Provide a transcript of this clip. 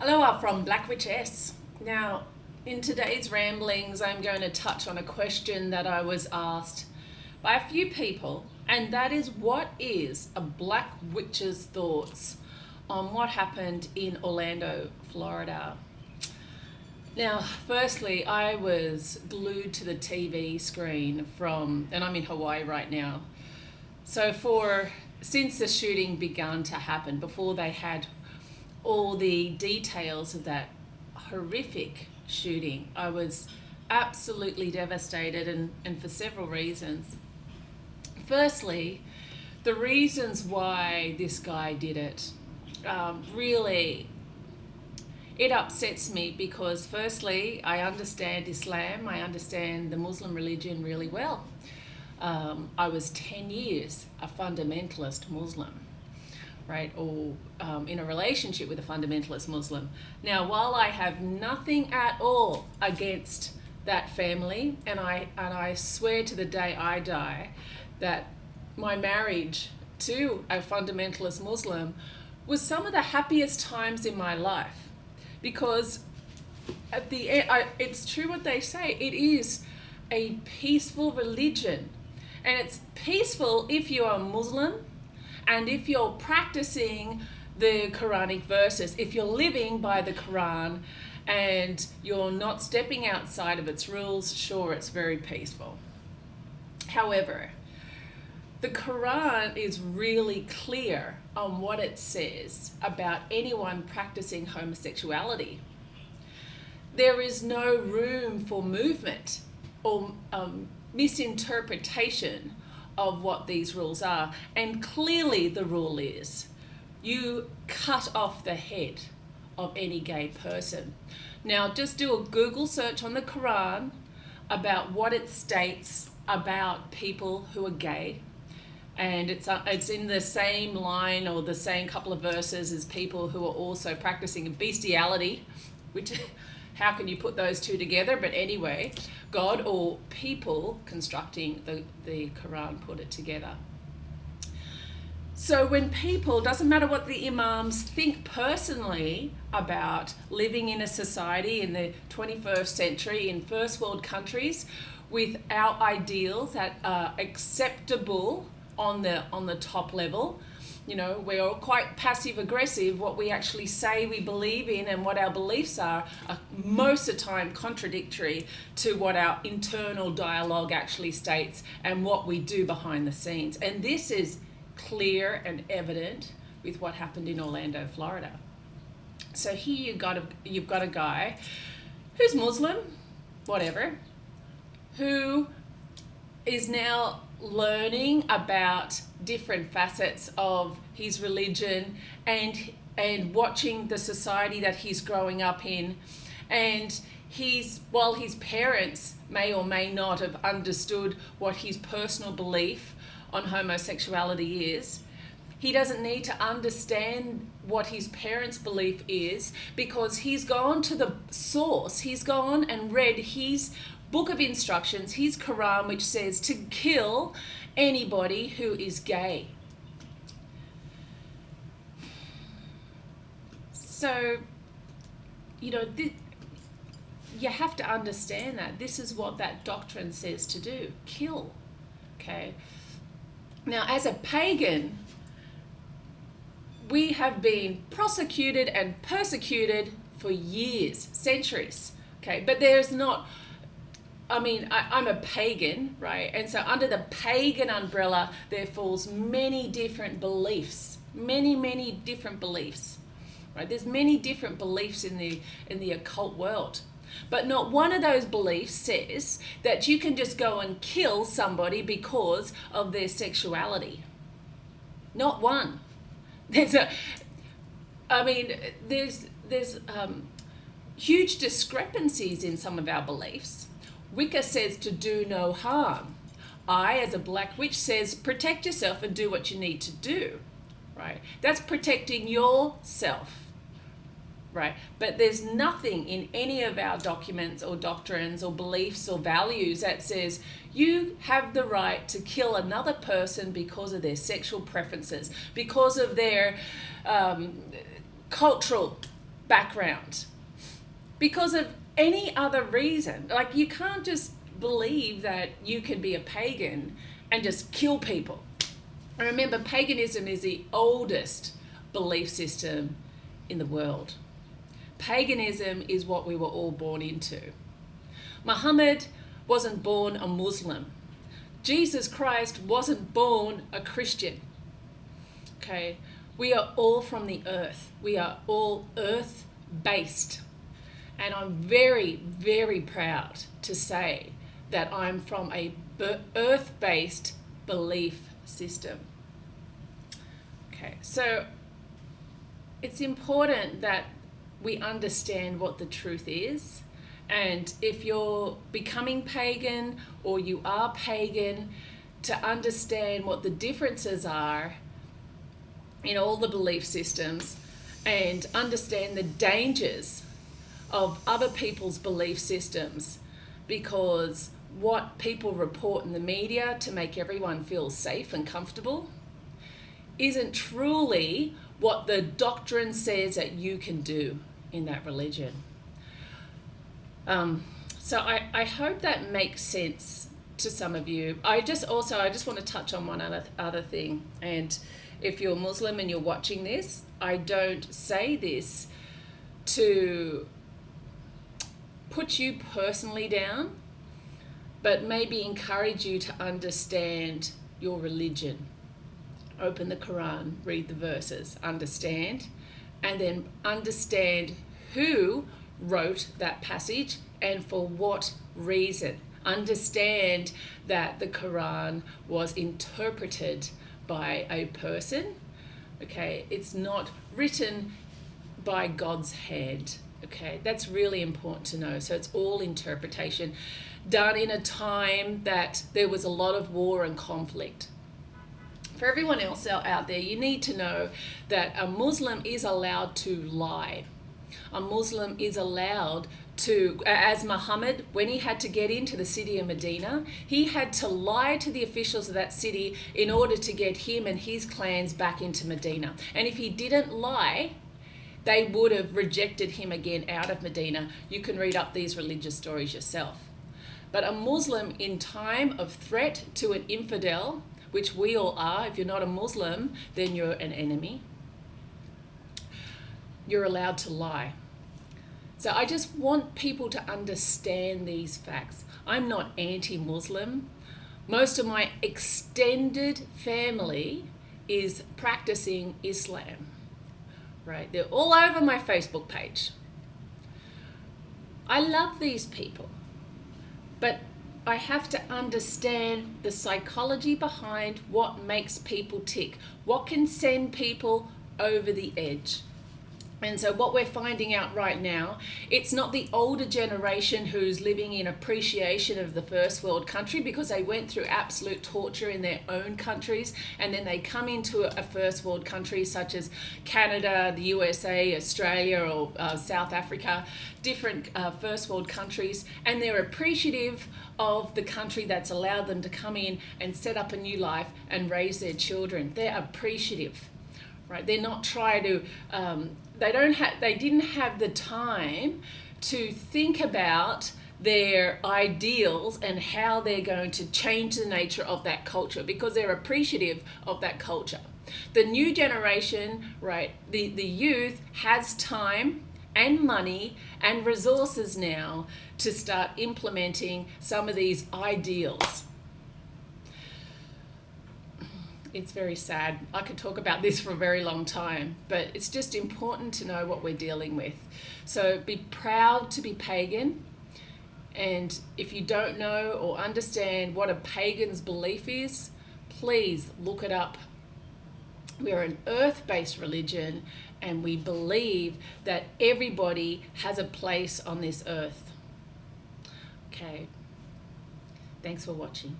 Hello, I'm from Black Witch S. Now, in today's ramblings, I'm going to touch on a question that I was asked by a few people, and that is, what is a Black Witch's thoughts on what happened in Orlando, Florida? Now, firstly, I was glued to the TV screen and I'm in Hawaii right now. So since the shooting began to happen, before they had all the details of that horrific shooting, I was absolutely devastated, and for several reasons. Firstly, the reasons why this guy did it, really, it upsets me because firstly, I understand Islam, I understand the Muslim religion really well. I was 10 years a fundamentalist Muslim, right, or in a relationship with a fundamentalist Muslim. Now, while I have nothing at all against that family, and I swear to the day I die that my marriage to a fundamentalist Muslim was some of the happiest times in my life, because at the end, it's true what they say, it is a peaceful religion, and it's peaceful if you are Muslim, and if you're practicing the Quranic verses, if you're living by the Quran and you're not stepping outside of its rules, sure, it's very peaceful. However, the Quran is really clear on what it says about anyone practicing homosexuality. There is no room for movement or misinterpretation of what these rules are. And clearly the rule is you cut off the head of any gay person. Now, just do a Google search on the Quran about what it states about people who are gay, and it's in the same line or the same couple of verses as people who are also practicing bestiality, which how can you put those two together? But anyway, God or people constructing the Quran put it together. So when people, doesn't matter what the imams think personally about living in a society in the 21st century in first world countries with our ideals that are acceptable on the top level, you know, we're all quite passive aggressive. What we actually say we believe in and what our beliefs are most of the time contradictory to what our internal dialogue actually states and what we do behind the scenes. And this is clear and evident with what happened in Orlando, Florida. So here you've got a guy who's Muslim, whatever, who is now learning about different facets of his religion and watching the society that he's growing up in. And while his parents may or may not have understood what his personal belief on homosexuality is, he doesn't need to understand what his parents' belief is, because he's gone to the source. He's gone and read his book of instructions, his Quran, which says to kill anybody who is gay. So, you know, you have to understand that this is what that doctrine says to do: kill. Okay. Now, as a pagan, we have been prosecuted and persecuted for years, centuries. Okay, but there's not. I'm a pagan, right? And so under the pagan umbrella, there falls many different beliefs, many different beliefs, right? There's many different beliefs in the occult world. But not one of those beliefs says that you can just go and kill somebody because of their sexuality. Not one. There's huge discrepancies in some of our beliefs. Wicca says to do no harm. I, as a Black Witch, says protect yourself and do what you need to do, right? That's protecting yourself, right? But there's nothing in any of our documents or doctrines or beliefs or values that says you have the right to kill another person because of their sexual preferences, because of their cultural background because of any other reason. Like, you can't just believe that you can be a pagan and just kill people. And remember, paganism is the oldest belief system in the world. Paganism is what we were all born into. Muhammad wasn't born a Muslim. Jesus Christ wasn't born a Christian. Okay, we are all from the earth. We are all earth-based. And I'm very, very proud to say that I'm from a earth-based belief system. Okay, so it's important that we understand what the truth is. And if you're becoming pagan or you are pagan, to understand what the differences are in all the belief systems and understand the dangers of other people's belief systems, because what people report in the media to make everyone feel safe and comfortable isn't truly what the doctrine says that you can do in that religion. So I hope that makes sense to some of you. I just want to touch on one other thing. And if you're Muslim and you're watching this, I don't say this to put you personally down, but maybe encourage you to understand your religion. Open the Quran, read the verses, understand, and then understand who wrote that passage and for what reason. Understand that the Quran was interpreted by a person. Okay, it's not written by God's hand. Okay, that's really important to know. So it's all interpretation done in a time that there was a lot of war and conflict. For everyone else out there, you need to know that a Muslim is allowed to lie. A Muslim is allowed to, as Muhammad, when he had to get into the city of Medina, he had to lie to the officials of that city in order to get him and his clans back into Medina. And if he didn't lie, they would have rejected him again out of Medina. You can read up these religious stories yourself. But a Muslim in time of threat to an infidel, which we all are, if you're not a Muslim, then you're an enemy, you're allowed to lie. So I just want people to understand these facts. I'm not anti-Muslim. Most of my extended family is practicing Islam, right? They're all over my Facebook page. I love these people, but I have to understand the psychology behind what makes people tick, what can send people over the edge. And so what we're finding out right now, it's not the older generation who's living in appreciation of the first world country because they went through absolute torture in their own countries, and then they come into a first world country such as Canada, the USA, Australia, or South Africa, different first world countries, and they're appreciative of the country that's allowed them to come in and set up a new life and raise their children. They're appreciative, right? They're not trying to, they didn't have the time to think about their ideals and how they're going to change the nature of that culture because they're appreciative of that culture. The new generation, right, the youth has time and money and resources now to start implementing some of these ideals. It's very sad. I could talk about this for a very long time, but it's just important to know what we're dealing with. So be proud to be pagan. And if you don't know or understand what a pagan's belief is, please look it up. We're an earth-based religion, and we believe that everybody has a place on this earth. Okay. Thanks for watching.